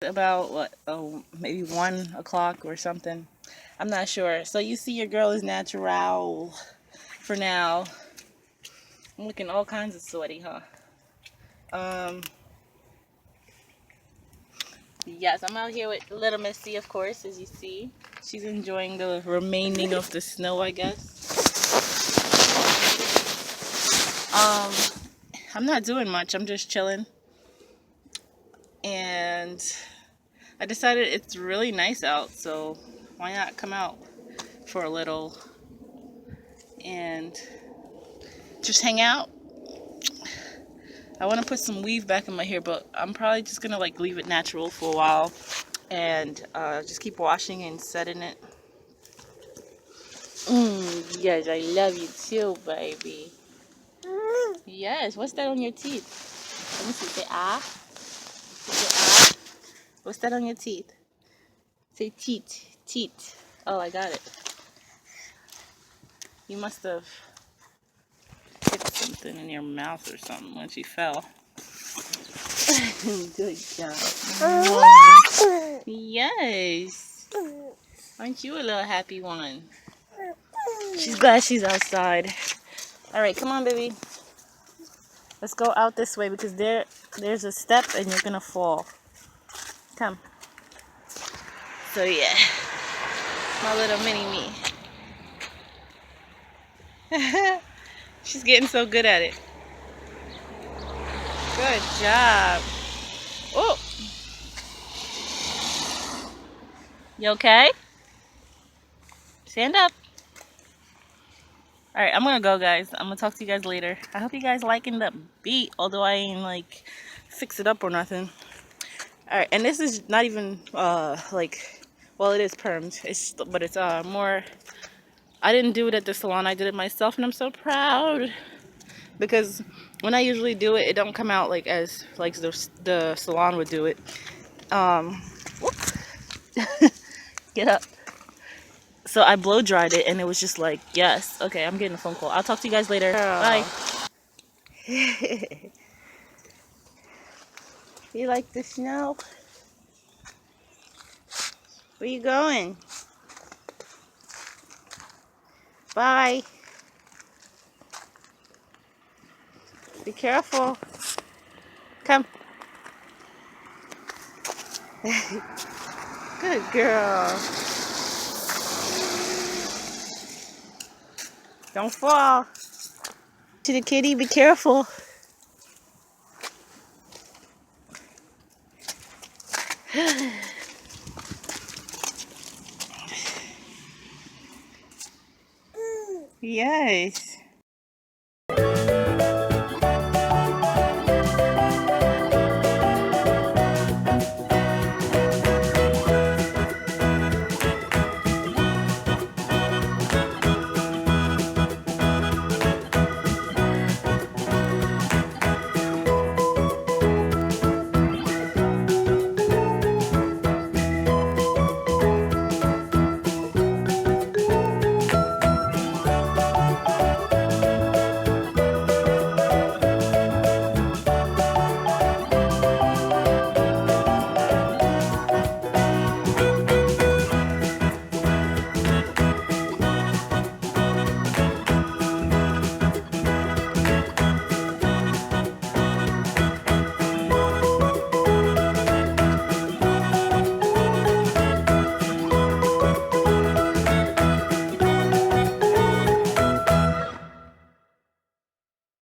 About what? Oh, maybe 1 o'clock or something. I'm not sure. So you see, your girl is natural for now. I'm looking all kinds of sweaty, huh? Yes, I'm out here with little Missy, of course, as you see. She's enjoying the remaining of the snow, I guess. I'm not doing much. I'm just chilling. And I decided it's really nice out, so why not come out for a little and just hang out. I want to put some weave back in my hair, but I'm probably just gonna like leave it natural for a while and just keep washing and setting it. Yes, I love you too, baby. Yes, what's that on your teeth? Let me see. Say ah. Say ah. What's that on your teeth? Say teeth. Teeth. Oh, I got it. You must have hit something in your mouth or something when she fell. Good job. Yes. Aren't you a little happy one? She's glad she's outside. All right, come on, baby. Let's go out this way because there's a step and you're gonna fall. Come. So yeah, my little mini me. She's getting so good at it. Good job. Oh, you okay? Stand up. All right, I'm gonna go, guys. I'm gonna talk to you guys later. I hope you guys liking the beat, although I ain't like fix it up or nothing. All right, and this is not even like, well, it is permed. But it's more. I didn't do it at the salon. I did it myself, and I'm so proud because when I usually do it, it don't come out like as like the salon would do it. Get up. So I blow dried it, and it was just like, yes. Okay, I'm getting a phone call. I'll talk to you guys later. Girl. Bye. You like the snow? Where you going? Bye. Be careful. Come. Good girl. Don't fall. To the kitty, be careful. Yes.